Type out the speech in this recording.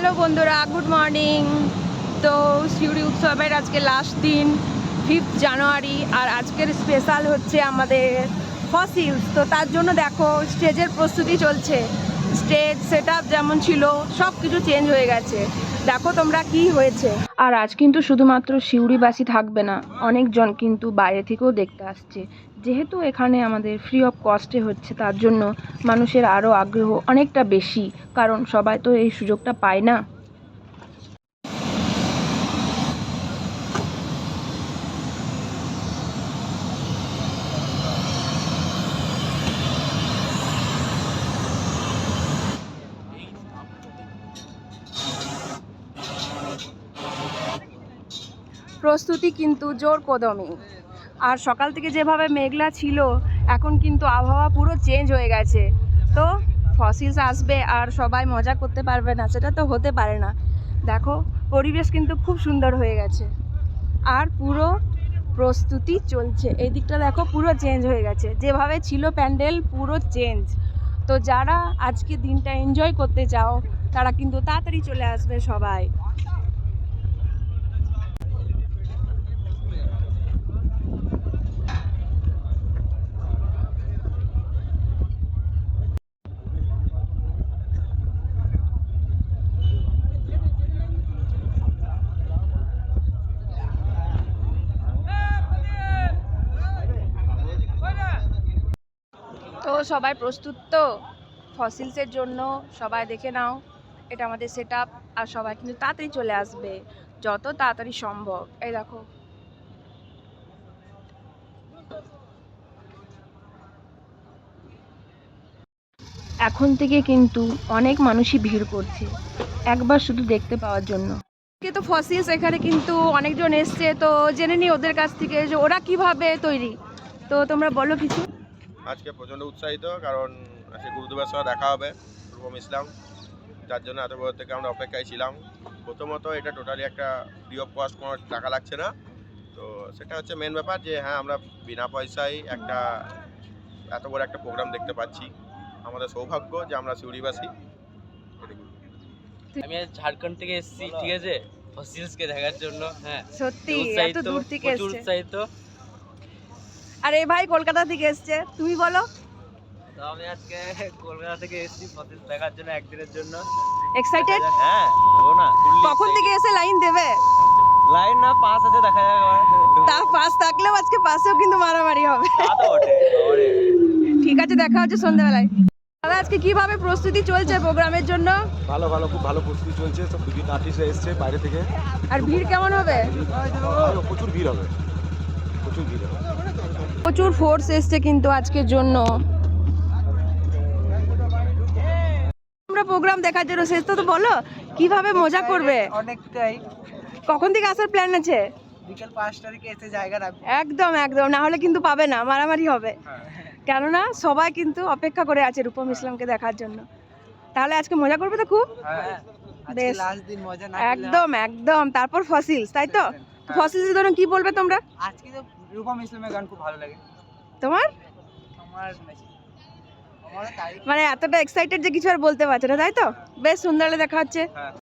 Hello বন্ধুরা, good morning. তো সিউড়ি উৎসবের আজকে লাস্ট দিন 5th জানুয়ারি, আর আজকের স্পেশাল হচ্ছে আমাদের ফসিলস। তো তার জন্য দেখো স্টেজের প্রস্তুতি চলছে। স্টেজ সেট আপ যেমন ছিল সব কিছু চেঞ্জ হয়ে গেছে। দেখো তোমরা কি হয়েছে। আর আজ কিন্তু শুধুমাত্র সিউড়িবাসী থাকবে না, অনেকজন কিন্তু বাইরে থেকেও দেখতে আসছে। যেহেতু এখানে আমাদের ফ্রি অফ কস্টে হচ্ছে, তার জন্য মানুষের আরও আগ্রহ অনেকটা বেশি, কারণ সবাই তো এই সুযোগটা পায় না। প্রস্তুতি কিন্তু জোর কদমে। আর সকাল থেকে যেভাবে মেঘলা ছিল, এখন কিন্তু আবহাওয়া পুরো চেঞ্জ হয়ে গেছে। তো ফসিলস আসবে আর সবাই মজা করতে পারবে না, সেটা তো হতে পারে না। দেখো পরিবেশ কিন্তু খুব সুন্দর হয়ে গেছে, আর পুরো প্রস্তুতি চলছে। এই দিকটা দেখো পুরো চেঞ্জ হয়ে গেছে, যেভাবে ছিল প্যান্ডেল পুরো চেঞ্জ। তো যারা আজকে দিনটা এনজয় করতে চাও, তারা কিন্তু তাড়াতাড়ি চলে আসবে সবাই। তো সবাই প্রস্তুত তো ফসিলসের জন্য? সবাই দেখে নাও, এটা আমাদের সেট আপ। আর সবাই কিন্তু তাড়াতাড়ি চলে আসবে, যত তাড়াতাড়ি সম্ভব। এই দেখো এখন থেকে কিন্তু অনেক মানুষই ভিড় করছে একবার শুধু দেখতে পাওয়ার জন্য। তো ফসিলস এখানে কিন্তু অনেকজন এসছে, তো জেনে নিই ওদের কাছ থেকে যে ওরা কিভাবে তৈরি। তো তোমরা বলো কিছু। আজকে প্রচণ্ড উৎসাহিত, কারণ আজকে গুরুদেবের সঙ্গে দেখা হবে, রূপম ইসলাম, যার জন্য এত বছর থেকে আমরা অপেক্ষায় ছিলাম। প্রথমত এটা টোটালি একটা ফ্রি অফ কস্ট, কোনো টাকা লাগছে না। তো সেটা হচ্ছে মেন ব্যাপার, যে হ্যাঁ আমরা বিনা পয়সায় একটা এত বড় একটা প্রোগ্রাম দেখতে পাচ্ছি। আমাদের সৌভাগ্য যে আমরা সিউড়িবাসী। আমি ঝাড়খণ্ড থেকে এসেছি, ঠিক আছে, ফসিলসকে দেখার জন্য। হ্যাঁ সত্যি এত দূর থেকে প্রচুর এসছে। উৎসাহিত। আর এই ভাই কলকাতা থেকে এসছে, তুমি বলো। তো আমি আজকে কলকাতা থেকে এসেছি ফসিলস দেখার জন্য, একদিনের জন্য। এক্সাইটেড? হ্যাঁ দেবো না। কখন থেকে এসে লাইন দেবে? লাইন না, পাস আছে, দেখা যাবে। তার পাশ থাকলেও আজকে পাশেও কিন্তু মারামারি হবে। তা তো বটে, বাবারে। ঠিক আছে, দেখা হচ্ছে সন্ধ্যাবেলায়। দাদা আজকে কিভাবে প্রস্তুতি চলছে প্রোগ্রামের জন্য? ভালো ভালো, খুব ভালো প্রস্তুতি চলছে। সব বিভিন্ন আর্টিস্টরা এসছে বাইরে থেকে। আর ভিড় কেমন হবে? প্রচুর ভিড় হবে, প্রচুর ভিড় হবে। প্রচুর ফোর্স এসছে কিন্তু আজকের জন্য। আমরা প্রোগ্রাম দেখার জন্য শেষ। তো বলো কিভাবে মজা করবে? অনেকটাই। কখন থেকে আসার প্ল্যান আছে? বিকেল 5টা থেকে এসে জায়গা রাখবো। একদম একদম, না হলে কিন্তু পাবে না, মারামারি হবে। কেননা সবাই কিন্তু অপেক্ষা করে আছে রূপম ইসলামকে দেখার জন্য। তাহলে আজকে মজা করবে তো খুব? আজকে বেশ, লাস্ট দিন, মজা না একদম একদম। তারপর ফসিলস, তাই তো? ফসিলসের জন্য কি বলবে তোমরা? আজকে তো রূপম ইসলামের গান খুব ভালো লাগে তোমার আমারও তাই। মানে এতটা এক্সাইটেড যে কিছু আর বলতে পারছে না, তাই তো? বেশ সুন্দর দেখা হচ্ছে।